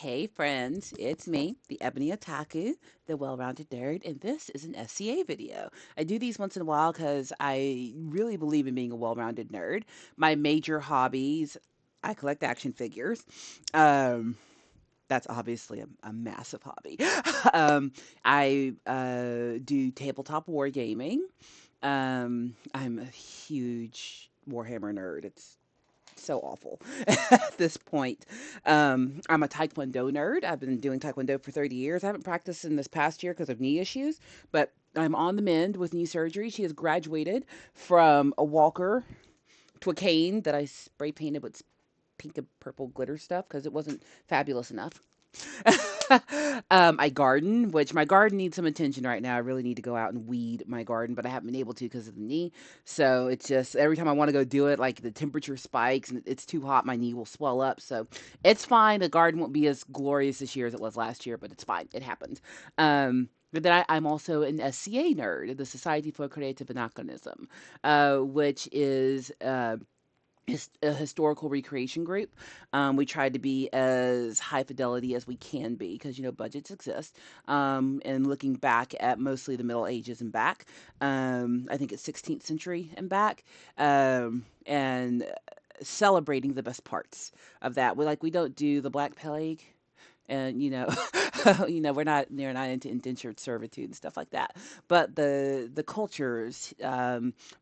Hey friends, it's me, the Ebony Otaku, the well-rounded nerd, and this is an SCA video. I do these once in a while because I really believe in being a well-rounded nerd. My major hobbies, I collect action figures. Um, that's obviously a massive hobby. I do tabletop wargaming. I'm a huge Warhammer nerd. It's so awful at this point. I'm a Taekwondo nerd. I've been doing Taekwondo for 30 years. I haven't practiced in this past year because of knee issues, but I'm on the mend with knee surgery. She has graduated from a walker to a cane that I spray painted with pink and purple glitter stuff because it wasn't fabulous enough. I garden, which my garden needs some attention right now. I really need to go out and weed my garden, but I haven't been able to because of the knee. So it's just every time I want to go do it, like the temperature spikes and it's too hot, my knee will swell up. So it's fine. The garden won't be as glorious this year as it was last year, but it's fine. It happens. But then I'm also an SCA nerd, the Society for Creative Anachronism, which is a historical recreation group. We try to be as high fidelity as we can be because, budgets exist. And looking back at mostly the Middle Ages and back, I think it's 16th century and back, and celebrating the best parts of that. We don't do the Black Plague. And we're not into indentured servitude and stuff like that. But the cultures,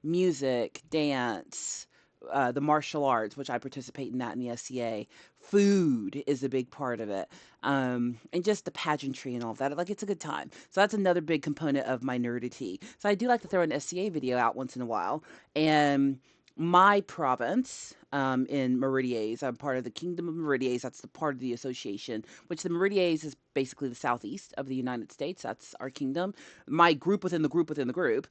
music, dance, the martial arts, which I participate in that in the SCA. Food is a big part of it. And just the pageantry and all of that. Like, it's a good time. So that's another big component of my nerdity. So I do like to throw an SCA video out once in a while. And my province, in Meridies, I'm part of the Kingdom of Meridies. That's the part of the association, which the Meridies is basically the southeast of the United States. That's our kingdom. My group within the group within the group.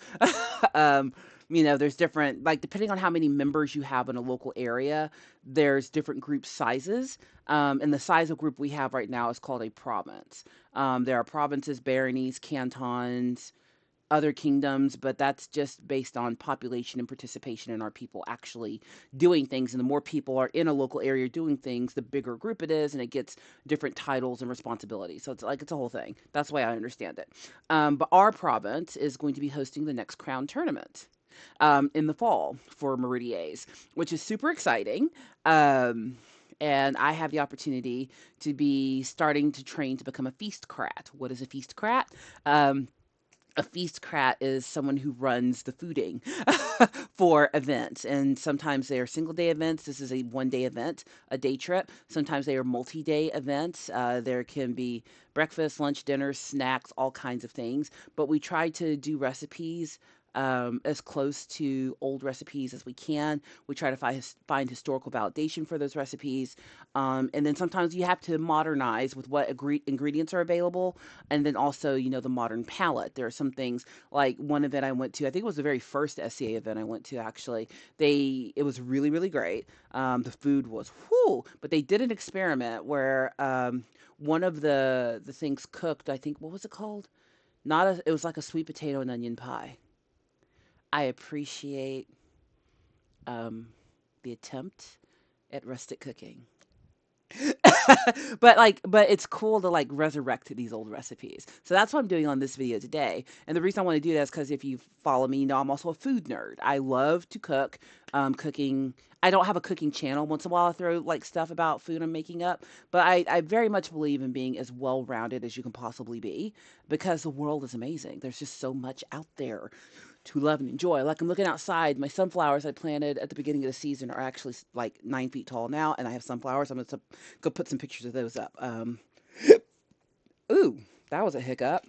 um, there's different, like, depending on how many members you have in a local area, there's different group sizes. And the size of group we have right now is called a province. There are provinces, baronies, cantons, other kingdoms, but that's just based on population and participation in our people actually doing things. And the more people are in a local area doing things, the bigger group it is, and it gets different titles and responsibilities. So it's a whole thing. That's the way I understand it. But our province is going to be hosting the next crown tournament in the fall for Meridies, which is super exciting. And I have the opportunity to be starting to train to become a feast crat. What is a feast crat? A feast crat is someone who runs the fooding for events, and sometimes they are single day events. This is a 1 day event, a day trip. Sometimes they are multi-day events. There can be breakfast, lunch, dinner, snacks, all kinds of things, but we try to do recipes as close to old recipes as we can. We try to find historical validation for those recipes. And then sometimes you have to modernize with what ingredients are available. And then also, the modern palate. There are some things, like one event I went to, I think it was the very first SCA event I went to, actually. It was really, really great. The food was whoo, but they did an experiment where one of the things cooked, I think, what was it called? It was like a sweet potato and onion pie. I appreciate um, the attempt at rustic cooking. But it's cool to like resurrect these old recipes. So that's what I'm doing on this video today. And the reason I want to do that is because if you follow me, you know I'm also a food nerd. I love to cook. Cooking. I don't have a cooking channel. Once in a while, I throw like stuff about food I'm making up. But I very much believe in being as well rounded as you can possibly be because the world is amazing. There's just so much out there to love and enjoy. Like, I'm looking outside, my sunflowers I planted at the beginning of the season are actually like 9 feet tall now, and I have sunflowers. I'm gonna go put some pictures of those up. Ooh, that was a hiccup.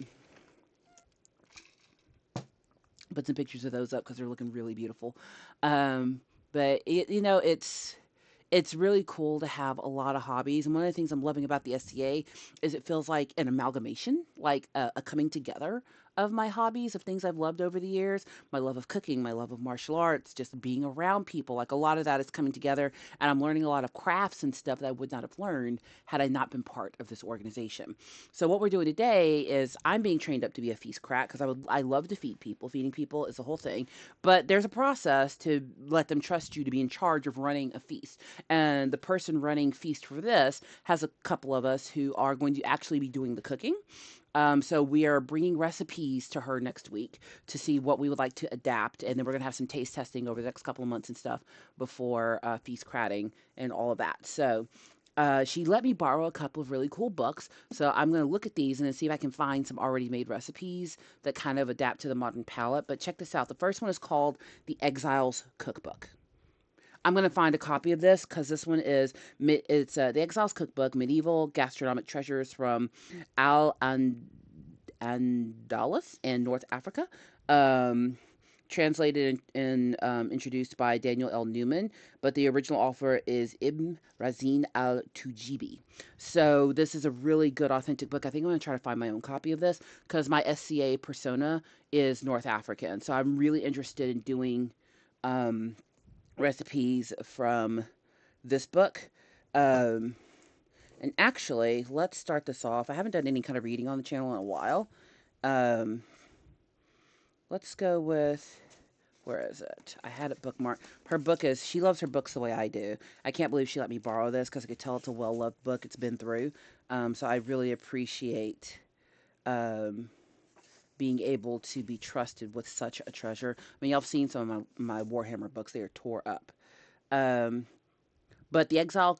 Put some pictures of those up because they're looking really beautiful. Um, but it's really cool to have a lot of hobbies. And one of the things I'm loving about the SCA is it feels like an amalgamation, like a coming together of my hobbies, of things I've loved over the years, my love of cooking, my love of martial arts, just being around people. Like a lot of that is coming together, and I'm learning a lot of crafts and stuff that I would not have learned had I not been part of this organization. So what we're doing today is I'm being trained up to be a feast crack because I love to feed people. Feeding people is a whole thing, but there's a process to let them trust you to be in charge of running a feast. And the person running feast for this has a couple of us who are going to actually be doing the cooking. So we are bringing recipes to her next week to see what we would like to adapt, and then we're gonna have some taste testing over the next couple of months and stuff before feast cratting and all of that. So she let me borrow a couple of really cool books. So I'm going to look at these and then see if I can find some already made recipes that kind of adapt to the modern palate. But check this out. The first one is called The Exiles Cookbook. I'm going to find a copy of this because this one is it's The Exiles Cookbook: Medieval Gastronomic Treasures from Al Andalus in North Africa. Um, Translated and introduced by Daniel L. Newman, but the original author is Ibn Razin al Tujibi. So this is a really good, authentic book. I think I'm going to try to find my own copy of this because my SCA persona is North African. So I'm really interested in doing um, recipes from this book. Um, and actually, let's start this off. I haven't done any kind of reading on the channel in a while. Um, let's go with, where is it? I had it bookmarked. Her book is, she loves her books the way I do. I can't believe she let me borrow this because I could tell it's a well-loved book. It's been through. So I really appreciate um, being able to be trusted with such a treasure. I mean, y'all have seen some of my Warhammer books. They are tore up. Um, but the Exile's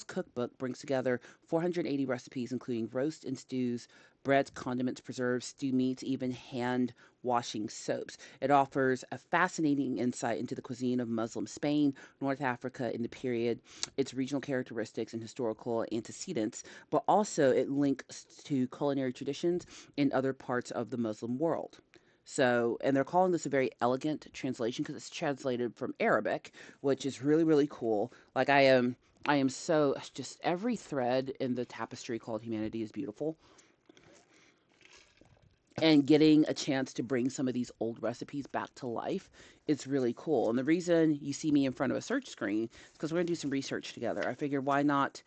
Cookbook brings together 480 recipes, including roast and stews, breads, condiments, preserves, stew meats, even hand washing soaps. It offers a fascinating insight into the cuisine of Muslim Spain, North Africa in the period, its regional characteristics and historical antecedents, but also it links to culinary traditions in other parts of the Muslim world. So, and they're calling this a very elegant translation because it's translated from Arabic, which is really, really cool. Like I am so just every thread in the tapestry called humanity is beautiful, and getting a chance to bring some of these old recipes back to life is really cool. And the reason you see me in front of a search screen is because we're going to do some research together. I figured why not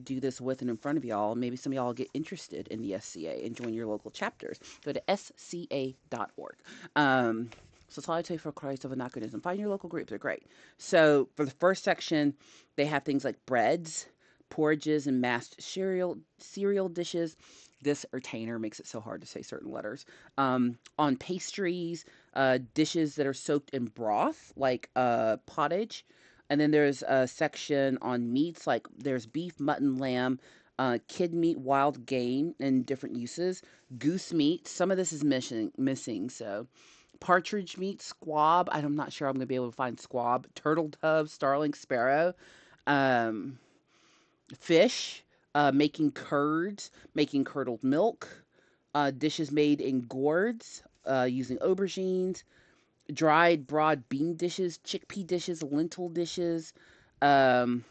do this with and in front of y'all. Maybe some of y'all get interested in the SCA and join your local chapters. Go to sca.org. Society for Christ of Anachronism. Find your local groups. They're great. So for the first section, they have things like breads, porridges, and mashed cereal dishes. This retainer makes it so hard to say certain letters. On pastries, dishes that are soaked in broth, like pottage. And then there's a section on meats, like there's beef, mutton, lamb, kid meat, wild game, and different uses. Goose meat. Some of this is missing. So partridge meat, squab. I'm not sure I'm going to be able to find squab. Turtle dove, starling, sparrow. Um, Fish, making curds, making curdled milk, dishes made in gourds, using aubergines, dried broad bean dishes, chickpea dishes, lentil dishes, um,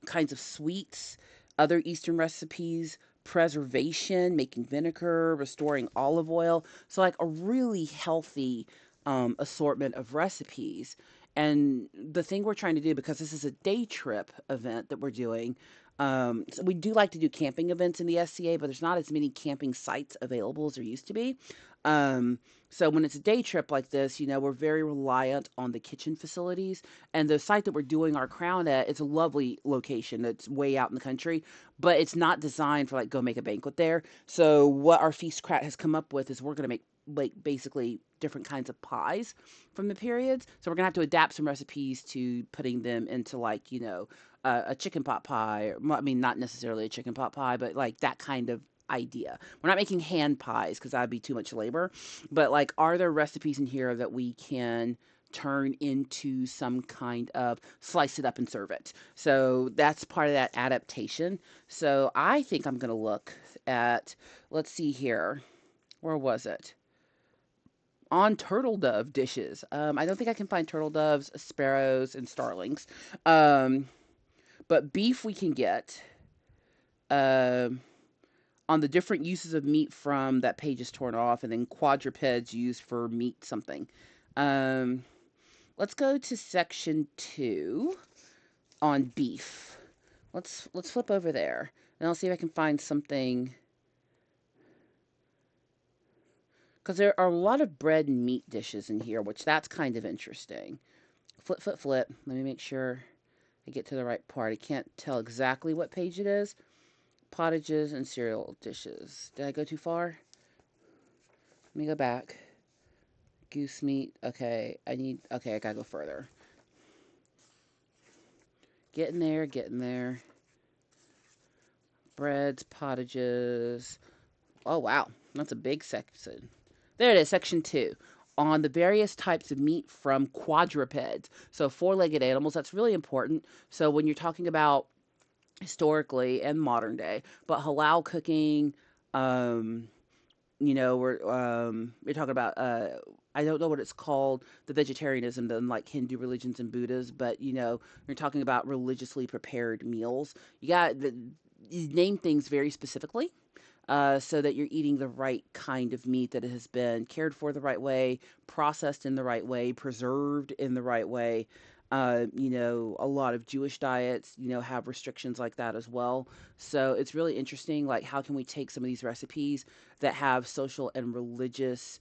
kinds of sweets, other Eastern recipes, preservation, making vinegar, restoring olive oil. So, like a really healthy assortment of recipes. And the thing we're trying to do, because this is a day trip event that we're doing, so we do like to do camping events in the SCA, but there's not as many camping sites available as there used to be. Um, so when it's a day trip like this, we're very reliant on the kitchen facilities. And the site that we're doing our crown at, it's a lovely location. It's way out in the country, but it's not designed for like go make a banquet there. So what our feast crat has come up with is we're going to make like basically different kinds of pies from the periods. So we're gonna have to adapt some recipes to putting them into like a chicken pot pie. Or, I mean, not necessarily a chicken pot pie, but like that kind of idea. We're not making hand pies because that'd be too much labor. But like, are there recipes in here that we can turn into some kind of slice it up and serve it? So that's part of that adaptation. So I think I'm gonna look at, let's see here. Where was it? On turtle dove dishes. I don't think I can find turtle doves, sparrows, and starlings. Um, but beef we can get. Um, on the different uses of meat from that page is torn off, and then quadrupeds used for meat something. Um, let's go to section 2 on beef. Let's flip over there, and I'll see if I can find something, because there are a lot of bread and meat dishes in here, which that's kind of interesting. Flip, flip, flip. Let me make sure I get to the right part. I can't tell exactly what page it is. Pottages and cereal dishes. Did I go too far? Let me go back. Goose meat. Okay, okay, I gotta go further. Getting there, getting there. Breads, pottages. Oh, wow. That's a big section. There it is, section 2. On the various types of meat from quadrupeds. So, four-legged animals, that's really important. So, when you're talking about historically and modern day, but halal cooking, um, we're talking about I don't know what it's called, the vegetarianism, then like Hindu religions and Buddhas, but you're talking about religiously prepared meals. You name things very specifically, so that you're eating the right kind of meat that has been cared for the right way, processed in the right way, preserved in the right way. A lot of Jewish diets, have restrictions like that as well. So it's really interesting. Like, how can we take some of these recipes that have social and religious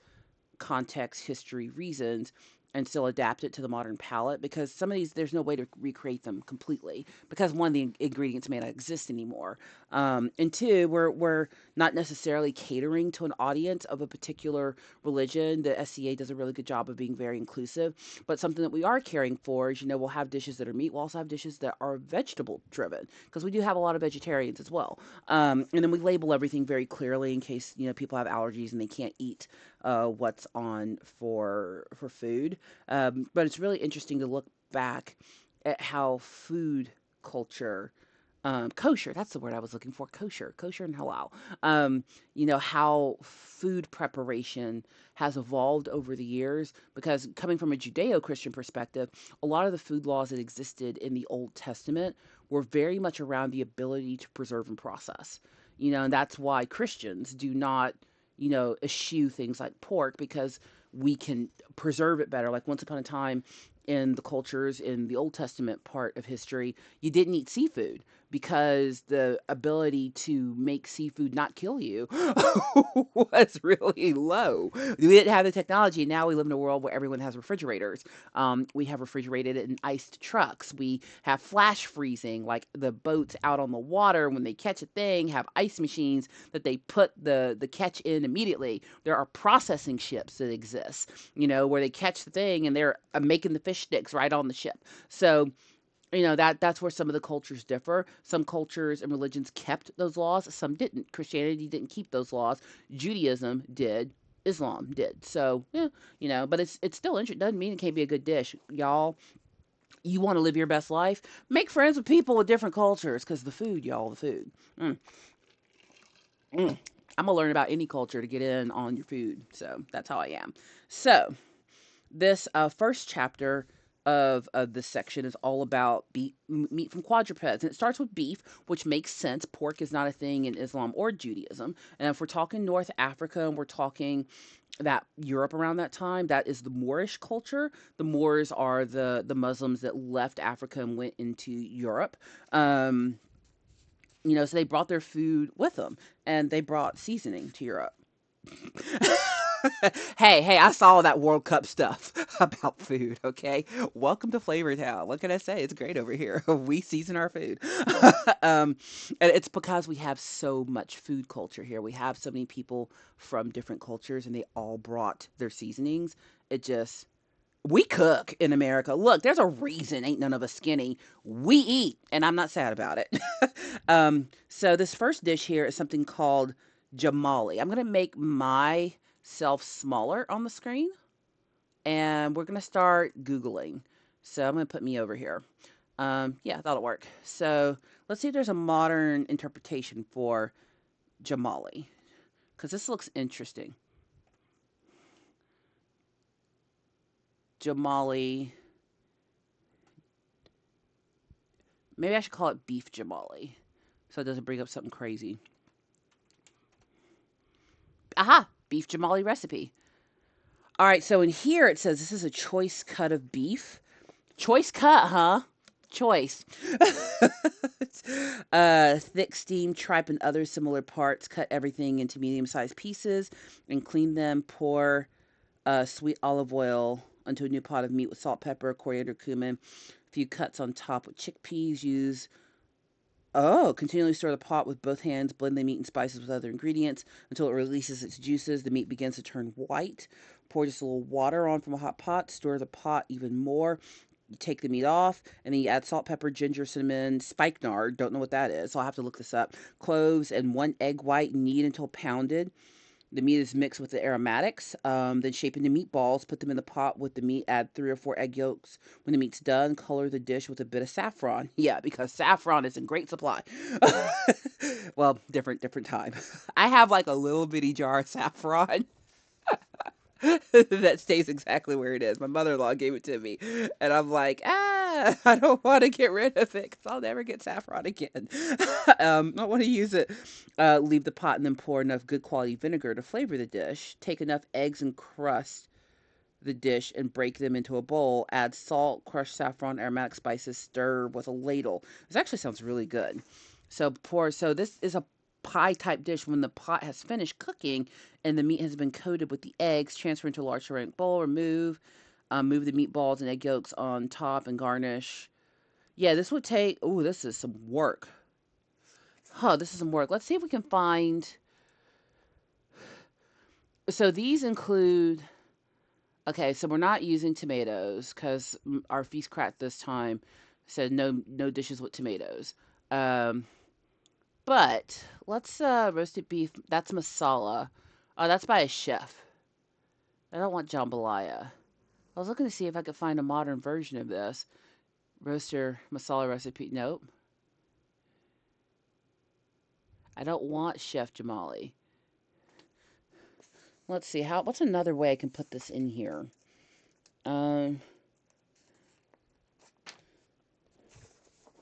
context, history, reasons, and still adapt it to the modern palate, because some of these there's no way to recreate them completely, because one, the ingredients may not exist anymore, and two, we're not necessarily catering to an audience of a particular religion. The SCA does a really good job of being very inclusive, but something that we are caring for is, we'll have dishes that are meat, we'll also have dishes that are vegetable driven, because we do have a lot of vegetarians as well. And then we label everything very clearly in case people have allergies and they can't eat what's on for food. But it's really interesting to look back at how food culture, kosher, that's the word I was looking for, kosher and halal. How food preparation has evolved over the years, because coming from a Judeo-Christian perspective, a lot of the food laws that existed in the Old Testament were very much around the ability to preserve and process. And that's why Christians do not, eschew things like pork, because we can preserve it better. Like, once upon a time in the cultures in the Old Testament part of history, you didn't eat seafood because the ability to make seafood not kill you was really low. We didn't have the technology. Now we live in a world where everyone has refrigerators. We have refrigerated and iced trucks. We have flash freezing, like the boats out on the water, when they catch a thing, have ice machines that they put the catch in immediately. There are processing ships that exist, where they catch the thing and they're making the fish sticks right on the ship. So that's where some of the cultures differ. Some cultures and religions kept those laws, some didn't. Christianity didn't keep those laws. Judaism did. Islam did. So yeah, but it's still interesting. Doesn't mean it can't be a good dish, y'all. You want to live your best life? Make friends with people with different cultures, because the food, y'all, the food. Mm, mm. I'm gonna learn about any culture to get in on your food. So that's how I am. So this first chapter of this section is all about meat from quadrupeds, and it starts with beef, which makes sense. Pork is not a thing in Islam or Judaism, and if we're talking North Africa and we're talking that Europe around that time, that is the Moorish culture. The Moors are the Muslims that left Africa and went into Europe. Um, so they brought their food with them, and they brought seasoning to Europe. Hey, I saw that World Cup stuff about food, okay? Welcome to Flavor Town. What can I say? It's great over here. We season our food. um, and it's because we have so much food culture here. We have so many people from different cultures, and they all brought their seasonings. It just, we cook in America. Look, there's a reason ain't none of us skinny. We eat, and I'm not sad about it. So this first dish here is something called jamali. I'm gonna make myself smaller on the screen, and we're gonna start Googling. So I'm gonna put me over here. Yeah, that'll work. So let's see if there's a modern interpretation for jamali, because this looks interesting. Jamali. Maybe I should call it beef jamali, so it doesn't bring up something crazy. aha, beef jamali recipe. All right, so in here it says this is a choice cut of beef. Choice cut, huh? Choice. Thick steam, tripe, and other similar parts. Cut everything into medium-sized pieces and clean them. Pour sweet olive oil onto a new pot of meat with salt, pepper, coriander, cumin. A few cuts on top with chickpeas. Continually stir the pot with both hands. Blend the meat and spices with other ingredients until it releases its juices. The meat begins to turn white. Pour just a little water on from a hot pot. Stir the pot even more. You take the meat off, and then you add salt, pepper, ginger, cinnamon, spikenard. Don't know what that is, so I'll have to look this up. Cloves and 1 egg white. Knead until pounded. The meat is mixed with the aromatics. Then shape into meatballs. Put them in the pot with the meat. Add 3 or 4 egg yolks. When the meat's done, color the dish with a bit of saffron. Yeah, because saffron is in great supply. Well, different time. I have like a little bitty jar of saffron that stays exactly where it is. My mother-in-law gave it to me, and I'm like, I don't want to get rid of it because I'll never get saffron again. I want to use it. Leave the pot and then pour enough good quality vinegar to flavor the dish. Take enough eggs and crust the dish and break them into a bowl. Add salt, crushed saffron, aromatic spices. Stir with a ladle. This actually sounds really good. So this is a pie type dish. When the pot has finished cooking and the meat has been coated with the eggs, transfer into a large ceramic bowl. Move the meatballs and egg yolks on top and garnish. Yeah, this would take. Oh, this is some work. Huh, this is some work. Let's see if we can find. So these include. Okay, so we're not using tomatoes because our feast crack this time said no dishes with tomatoes. Um, but let's roasted beef. That's masala. Oh, that's by a chef. I don't want jambalaya. I was looking to see if I could find a modern version of this roaster masala recipe. Nope. I don't want Chef Jamali. Let's see what's another way I can put this in here. Um,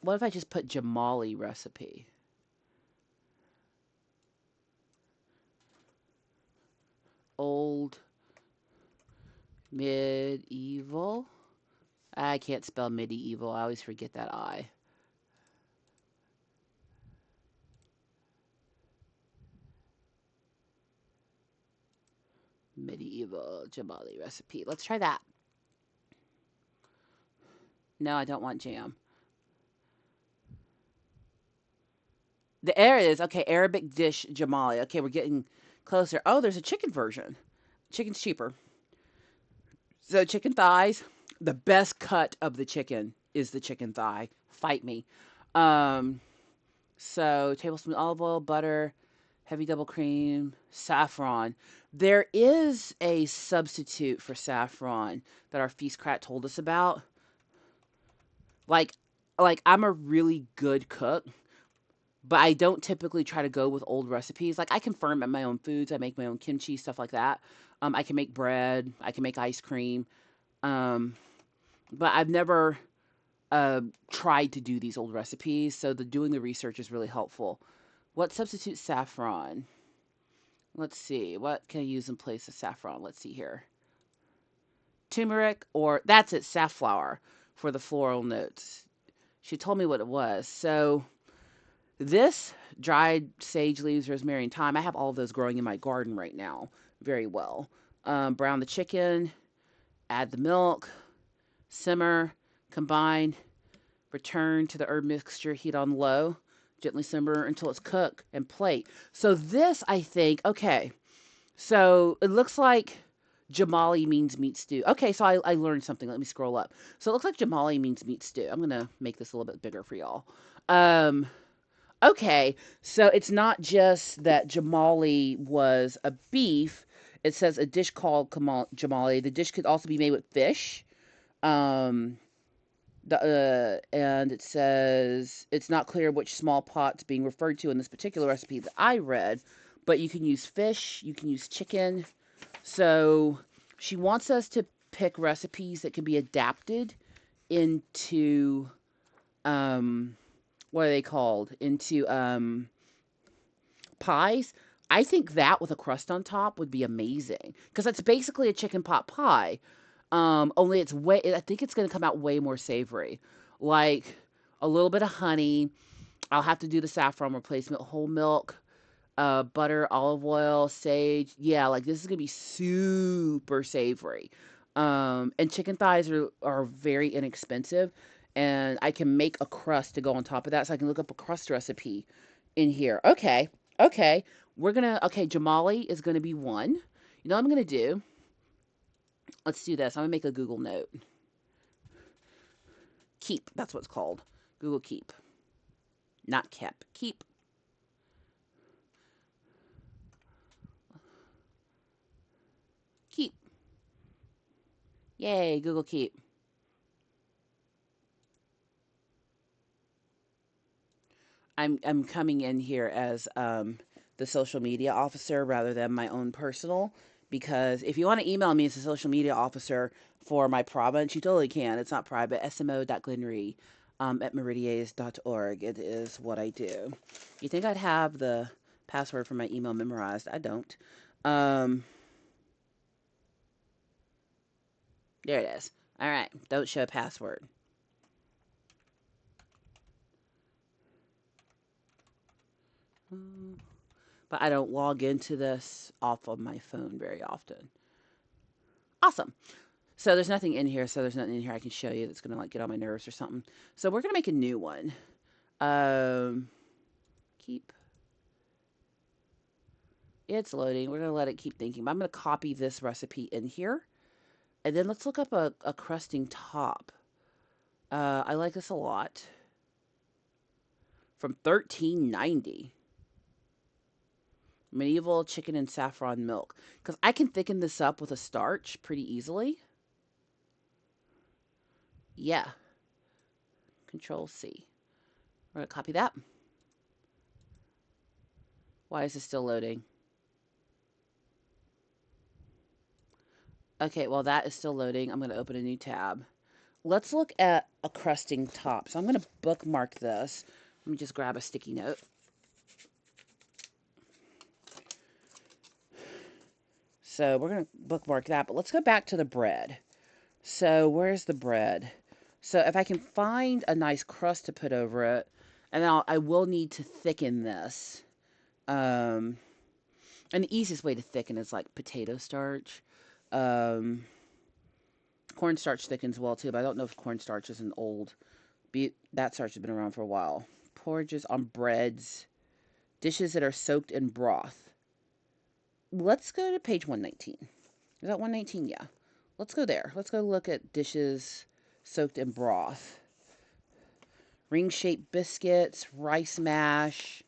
what if I just put Jamali recipe? Old medieval. I can't spell medieval. I always forget that I. Medieval Jamali recipe. Let's try that. No, I don't want jam. There it is. Okay, Arabic dish Jamali. Okay, we're getting closer. Oh, there's a chicken version. Chicken's cheaper. So chicken thighs. The best cut of the chicken is the chicken thigh. Fight me. Um, so tablespoon olive oil, butter, heavy double cream, saffron. There is a substitute for saffron that our feast crat told us about. Like, like I'm a really good cook, but I don't typically try to go with old recipes. Like I can ferment my own foods. I make my own kimchi, stuff like that. I can make bread. I can make ice cream. Um, but I've never tried to do these old recipes. So doing the research is really helpful. What substitutes saffron? Let's see. What can I use in place of saffron? Let's see here. Turmeric or that's it, safflower for the floral notes. She told me what it was. So this dried sage leaves, rosemary, and thyme. I have all of those growing in my garden right now very well. Brown the chicken, add the milk, simmer, combine, return to the herb mixture, heat on low, gently simmer until it's cooked, and plate. So this, I think, okay, so it looks like Jamali means meat stew. Okay, so I learned something. Let me scroll up. So it looks like Jamali means meat stew. I'm going to make this a little bit bigger for y'all. Um, okay, so it's not just that Jamali was a beef. It says a dish called Jamali. The dish could also be made with fish. Um, and it says it's not clear which small pot's being referred to in this particular recipe that I read, but you can use fish, you can use chicken. So she wants us to pick recipes that can be adapted into what are they called? Into pies. I think that with a crust on top would be amazing because it's basically a chicken pot pie. Only it's way. I think it's going to come out way more savory, like a little bit of honey. I'll have to do the saffron replacement, whole milk, butter, olive oil, sage. Yeah, like this is gonna be super savory. And chicken thighs are very inexpensive, and I can make a crust to go on top of that. So I can look up a crust recipe in here. Okay, okay, okay. Jamali is gonna be one. You know what I'm gonna do? Let's do this. I'm gonna make a Google note. Keep. That's what it's called. Google Keep, not Kep. Keep. Keep. Yay, Google Keep. I'm coming in here as the social media officer rather than my own personal, because if you want to email me as a social media officer for my province, you totally can. It's not private. smo.glenree at meridies.org. It is what I do. You think I'd have the password for my email memorized? I don't. Um, there it is. All right. Don't show password. But I don't log into this off of my phone very often. Awesome. So there's nothing in here. So there's nothing in here I can show you that's gonna like get on my nerves or something. So we're gonna make a new one. Um, keep. It's loading. We're gonna let it keep thinking. But I'm gonna copy this recipe in here, and then let's look up a crusting top. I like this a lot. From 1390. Medieval chicken and saffron milk. Because I can thicken this up with a starch pretty easily. Yeah. Control C. We're going to copy that. Why is this still loading? Okay, well, that is still loading. I'm going to open a new tab. Let's look at a crusting top. So I'm going to bookmark this. Let me just grab a sticky note. So we're going to bookmark that, but let's go back to the bread. So where's the bread? So if I can find a nice crust to put over it, and then I will need to thicken this. And the easiest way to thicken is like potato starch. Um, Cornstarch thickens well too, but I don't know if cornstarch is an old. That starch has been around for a while. Porridges on breads, dishes that are soaked in broth. Let's go to page 119. Is that 119? Yeah. Let's go there. Let's go look at dishes soaked in broth. Ring-shaped biscuits, rice mash.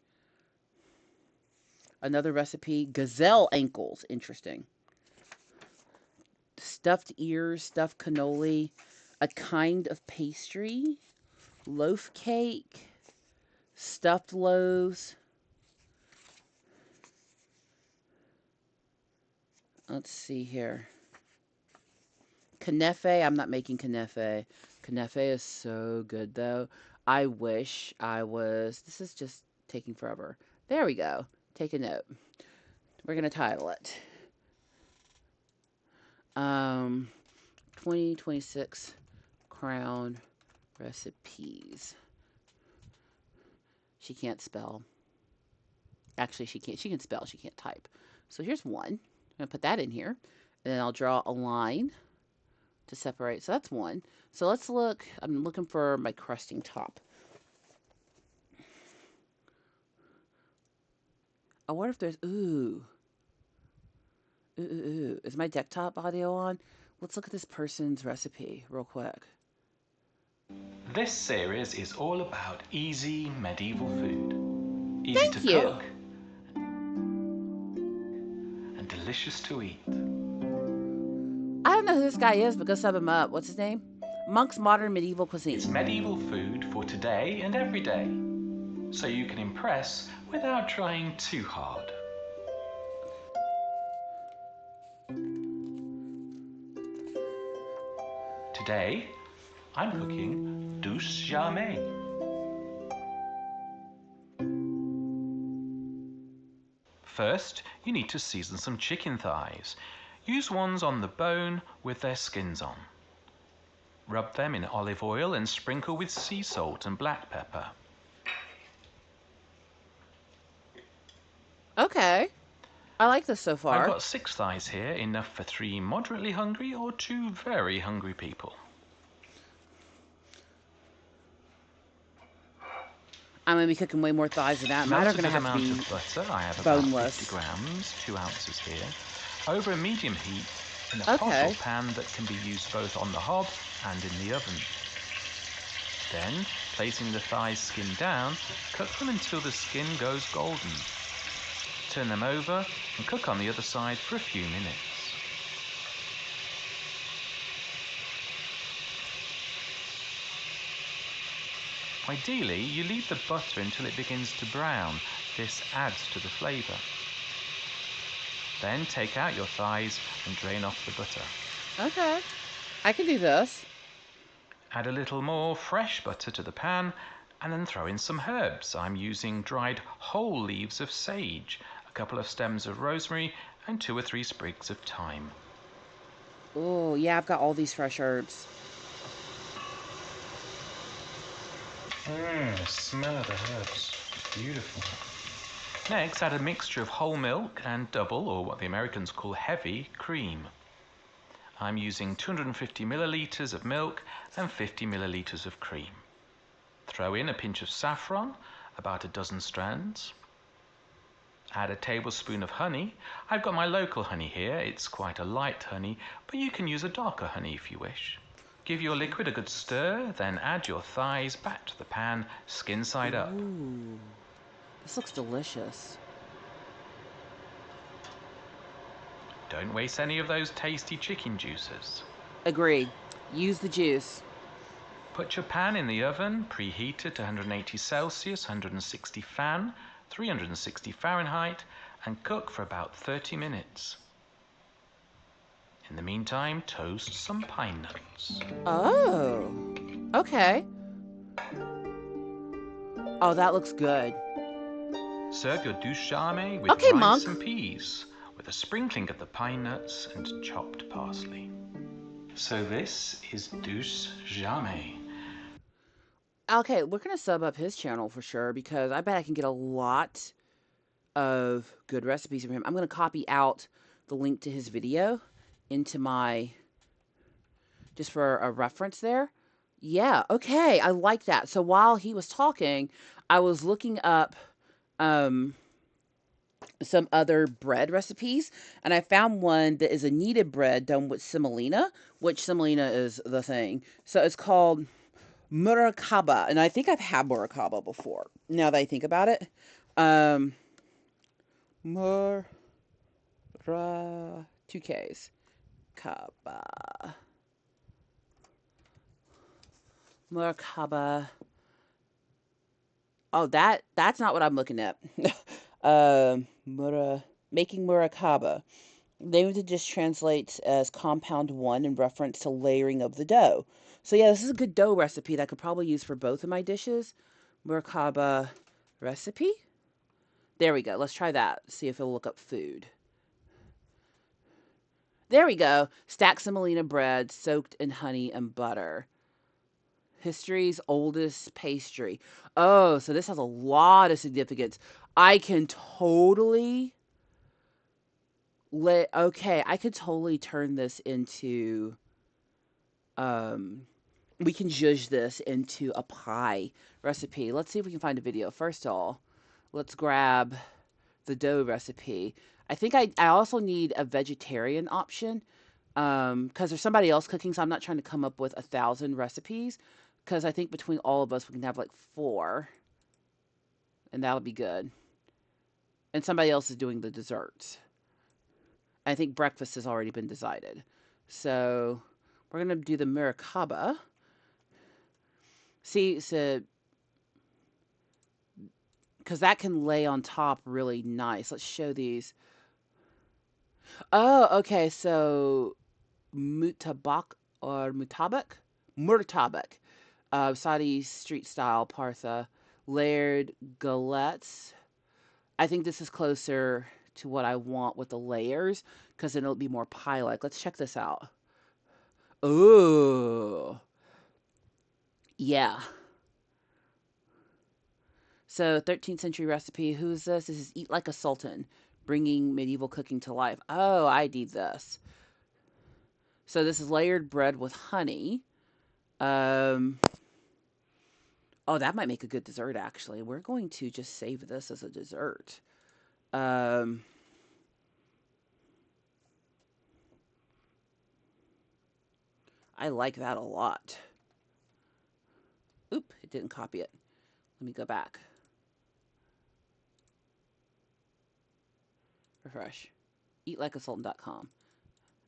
Another recipe, gazelle ankles. Interesting. Stuffed ears, stuffed cannoli, a kind of pastry, loaf cake, stuffed loaves. Let's see here. Knefe. I'm not making knefe. Knefe is so good though. I wish I was. This is just taking forever. There we go. Take a note. We're going to title it. 2026 Crown Recipes. She can't spell. Actually, she can't. She can spell. She can't type. So here's one. I'm going to put that in here. And then I'll draw a line to separate. So that's one. So let's look. I'm looking for my crusting top. I wonder if there's. Ooh. Ooh. Is my desktop audio on? Let's look at this person's recipe real quick. This series is all about easy medieval food. Easy Thank to you. cook and delicious to eat. I don't know who this guy is, but go sub him up. What's his name? Monk's Modern Medieval Cuisine. It's medieval food for today and every day, so you can impress without trying too hard. Today, I'm cooking douce jamée. First, you need to season some chicken thighs. Use ones on the bone with their skins on. Rub them in olive oil and sprinkle with sea salt and black pepper. Okay. I like this so I've far. got 6 thighs here, enough for 3 moderately hungry or 2 very hungry people. I'm going to be cooking way more thighs than that. Mine are Melt a going to good have to amount be of butter. I have about 50 boneless. grams, 2 ounces here, over a medium heat in a pot or Okay. pan that can be used both on the hob and in the oven. Then, placing the thighs skin down, cook them until the skin goes golden. Turn them over and cook on the other side for a few minutes. Ideally, you leave the butter until it begins to brown. This adds to the flavour. Then take out your thighs and drain off the butter. Okay. I can do this. Add a little more fresh butter to the pan and then throw in some herbs. I'm using dried whole leaves of sage, a couple of stems of rosemary and 2 or 3 sprigs of thyme. Oh, yeah, I've got all these fresh herbs. The smell of the herbs. Beautiful. Next, add a mixture of whole milk and double, or what the Americans call heavy, cream. I'm using 250 millilitres of milk and 50 millilitres of cream. Throw in a pinch of saffron, about a dozen strands. Add a tablespoon of honey. I've got my local honey here. It's quite a light honey, but you can use a darker honey if you wish. Give your liquid a good stir, then add your thighs back to the pan, skin side up. Ooh. This looks delicious. Don't waste any of those tasty chicken juices. Agreed. Use the juice. Put your pan in the oven, preheated to 180 Celsius, 160 fan, 360 Fahrenheit, and cook for about 30 minutes. In the meantime, toast some pine nuts. Oh. Okay. Oh, that looks good. Serve your douche charme with Okay, rice Monk. and peas, with a sprinkling of the pine nuts and chopped parsley. So this is douche charme. Okay, we're going to sub up his channel for sure because I bet I can get a lot of good recipes from him. I'm going to copy out the link to his video into my, just for a reference there. Yeah, okay, I like that. So while he was talking, I was looking up um, some other bread recipes, and I found one that is a kneaded bread done with semolina, which semolina is the thing. So it's called Murakaba, and I think I've had Murakaba before. Now that I think about it, um, Mura 2Ks Kaba Murakaba. Oh, that's not what I'm looking at. Making Murakaba. Name of the dish translates as compound one in reference to layering of the dough. So yeah, this is a good dough recipe that I could probably use for both of my dishes. Murakaba recipe. There we go. Let's try that. See if it'll look up food. There we go. Stack semolina bread soaked in honey and butter. History's oldest pastry. Oh, so this has a lot of significance. I can totally I could totally turn this into um we can zhuzh this into a pie recipe. Let's see if we can find a video. First of all, let's grab the dough recipe. I think I also need a vegetarian option because there's somebody else cooking, so I'm not trying to come up with 1,000 recipes because I think between all of us we can have like 4, and that'll be good. And somebody else is doing the desserts. I think breakfast has already been decided. So we're gonna do the Murakaba. See, so because that can lay on top really nice. Let's show these. Oh, okay. So mutabak or mutabak, murtabak, Saudi street style partha, layered galettes. I think this is closer to what I want with the layers because then it'll be more pie-like. Let's check this out. Ooh, yeah. So 13th century recipe. Who's this? This is Eat Like a Sultan, bringing medieval cooking to life. Oh, I need this. So this is layered bread with honey. Um, oh, that might make a good dessert actually. We're going to just save this as a dessert. Um, I like that a lot. Oop, it didn't copy it. Let me go back. Refresh. Eatlikeasultan.com.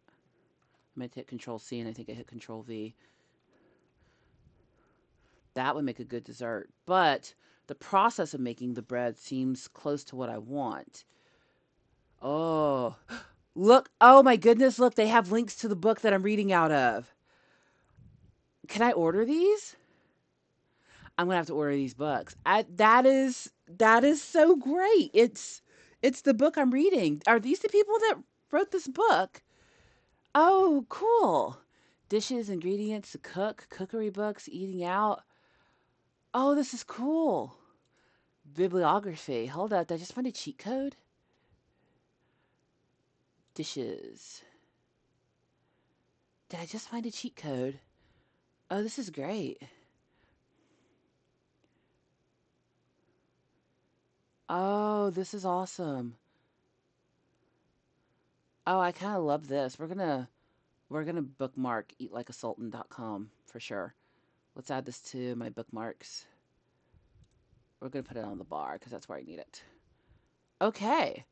I meant to hit Control C and I think I hit Control V. That would make a good dessert. But the process of making the bread seems close to what I want. Oh, look. Oh my goodness. Look, they have links to the book that I'm reading out of. Can I order these? I'm gonna have to order these books. That is so great. It's the book I'm reading. Are these the people that wrote this book? Oh, cool. Dishes, ingredients to cook, cookery books, eating out. Oh, this is cool. Bibliography. Hold up. Did I just find a cheat code? Dishes. Did I just find a cheat code? Oh, this is great. Oh, this is awesome. Oh, I kind of love this. We're gonna bookmark eatlikeasultan.com for sure. Let's add this to my bookmarks. We're gonna put it on the bar because that's where I need it. Okay.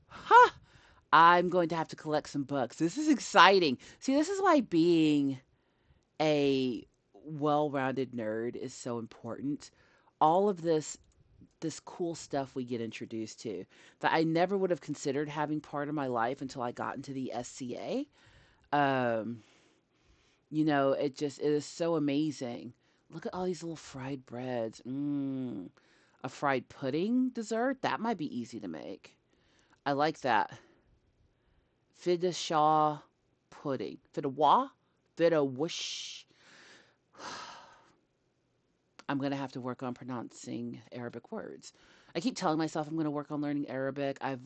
Ha! I'm going to have to collect some books. This is exciting. See, this is why being a well-rounded nerd is so important. All of this cool stuff we get introduced to that I never would have considered having part of my life until I got into the SCA. Um, it is so amazing. Look at all these little fried breads. Mmm. A fried pudding dessert? That might be easy to make. I like that. Fidashaw pudding. Fidawa? Fidawish. I'm going to have to work on pronouncing Arabic words. I keep telling myself I'm going to work on learning Arabic. I've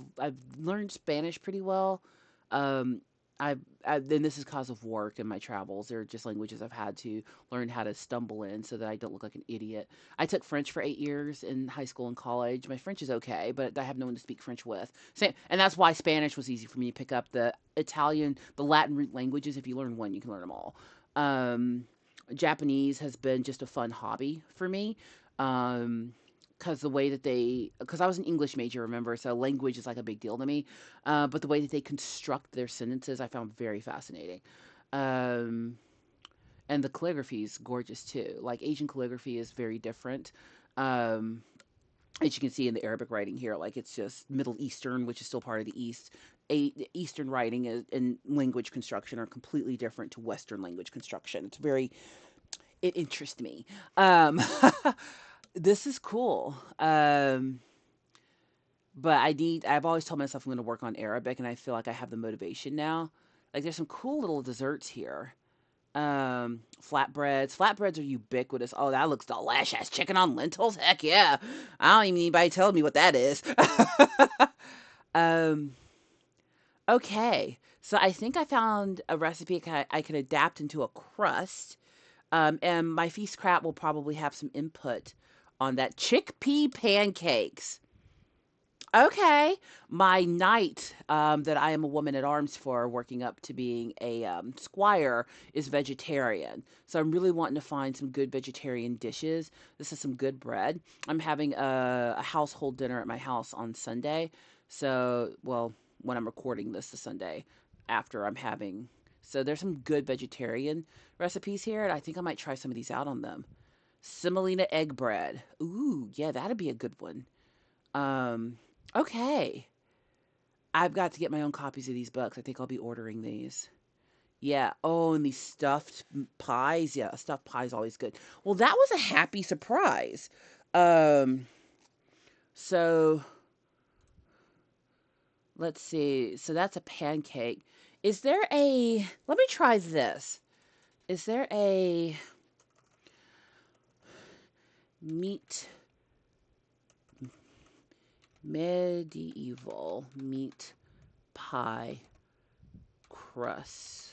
learned Spanish pretty well. Um, then this is cause of work and my travels. They're just languages I've had to learn how to stumble in so that I don't look like an idiot. I took French for 8 years in high school and college. My French is okay, but I have no one to speak French with. Same, and that's why Spanish was easy for me to pick up. The Italian, the Latin root languages. If you learn one, you can learn them all. Um, Japanese has been just a fun hobby for me. Um, because the way that because I was an English major, remember, so language is like a big deal to me. But the way that they construct their sentences, I found very fascinating. Um, and the calligraphy is gorgeous too. Like Asian calligraphy is very different. Um, as you can see in the Arabic writing here, like it's just Middle Eastern, which is still part of the East. Eastern writing and language construction are completely different to Western language construction. It interests me. Um, this is cool. But I've always told myself I'm going to work on Arabic, and I feel like I have the motivation now. Like there's some cool little desserts here. Flatbreads. Flatbreads are ubiquitous. Oh, that looks delicious. Chicken on lentils? Heck yeah. I don't even need anybody telling me what that is. um, okay. So I think I found a recipe I can adapt into a crust. And my feast crap will probably have some input on that. Chickpea pancakes. Okay. My knight, that I am a woman at arms for, working up to being a squire, is vegetarian. So I'm really wanting to find some good vegetarian dishes. This is some good bread. I'm having a household dinner at my house on Sunday. So, well, when I'm recording this Sunday after I'm having. So there's some good vegetarian recipes here, and I think I might try some of these out on them. Semolina egg bread. Ooh, yeah, that'd be a good one. Um, okay. I've got to get my own copies of these books. I think I'll be ordering these. Yeah. Oh, and these stuffed pies. Yeah, a stuffed pie is always good. Well, that was a happy surprise. Um, so Let's see. So that's a pancake. Is there a, let me try this. Is there a meat, medieval meat pie crust,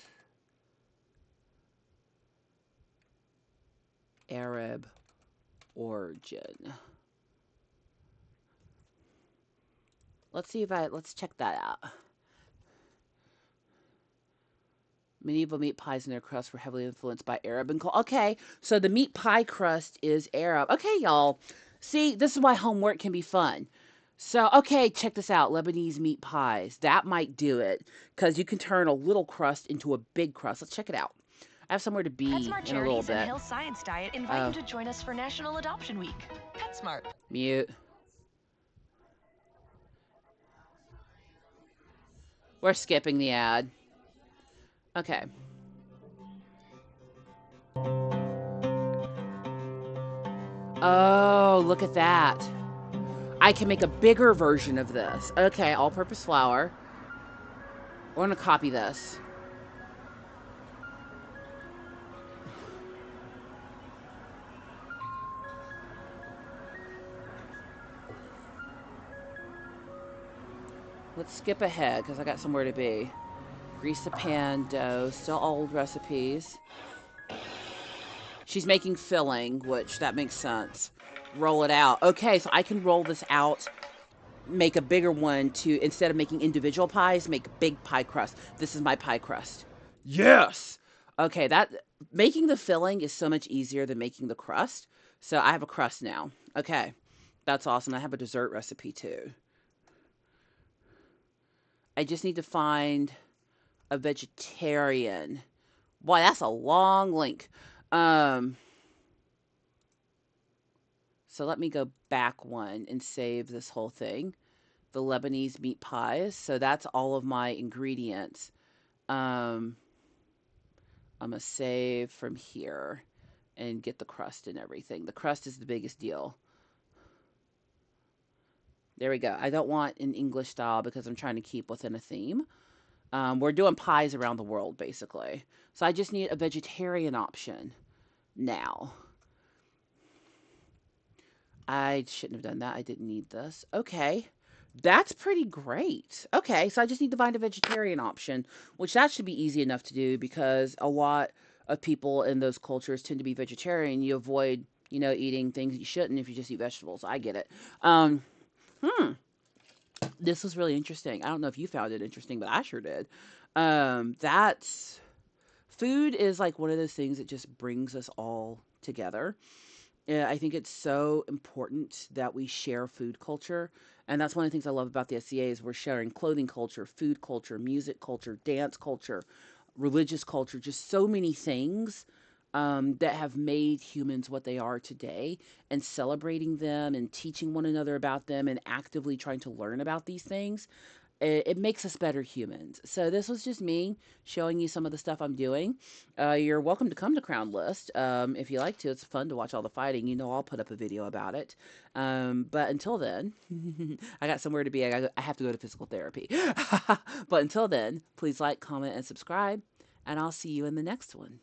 Arab origin? Let's see if let's check that out. Medieval meat pies and their crust were heavily influenced by Arab and okay, so the meat pie crust is Arab. Okay, y'all. See, this is why homework can be fun. So, okay, check this out. Lebanese meat pies. That might do it because you can turn a little crust into a big crust. Let's check it out. I have somewhere to be PetSmart in a little Charities and bit. Hill Science Diet invite you Oh, to join us for National Adoption Week. PetSmart. mute. We're skipping the ad. Okay. Oh, look at that. I can make a bigger version of this. Okay, all purpose flour. We're going to copy this. Let's skip ahead because I got somewhere to be. Grease the pan dough. Still old recipes. She's making filling, which that makes sense. Roll it out. Okay, so I can roll this out, make a bigger one to, instead of making individual pies, make big pie crust. This is my pie crust. Yes. Okay, that making the filling is so much easier than making the crust. So I have a crust now. Okay. That's awesome. I have a dessert recipe too. I just need to find a vegetarian. Boy, that's a long link. Um, so let me go back one and save this whole thing. The Lebanese meat pies. So that's all of my ingredients. Um, I'm gonna save from here and get the crust and everything. The crust is the biggest deal. There we go. I don't want an English style because I'm trying to keep within a theme. We're doing pies around the world, basically. So I just need a vegetarian option now. I shouldn't have done that. I didn't need this. Okay. That's pretty great. Okay, so I just need to find a vegetarian option, which that should be easy enough to do because a lot of people in those cultures tend to be vegetarian. You avoid, eating things you shouldn't if you just eat vegetables. I get it. Hmm. This was really interesting. I don't know if you found it interesting, but I sure did. That's food is like one of those things that just brings us all together. Yeah, I think it's so important that we share food culture. And that's one of the things I love about the SCA is we're sharing clothing culture, food culture, music culture, dance culture, religious culture, just so many things that have made humans what they are today, and celebrating them and teaching one another about them and actively trying to learn about these things. It makes us better humans. So this was just me showing you some of the stuff I'm doing. You're welcome to come to Crown List if you like to. It's fun to watch all the fighting. I'll put up a video about it. But until then, I got somewhere to be. I have to go to physical therapy. But until then, please like, comment, and subscribe, and I'll see you in the next one.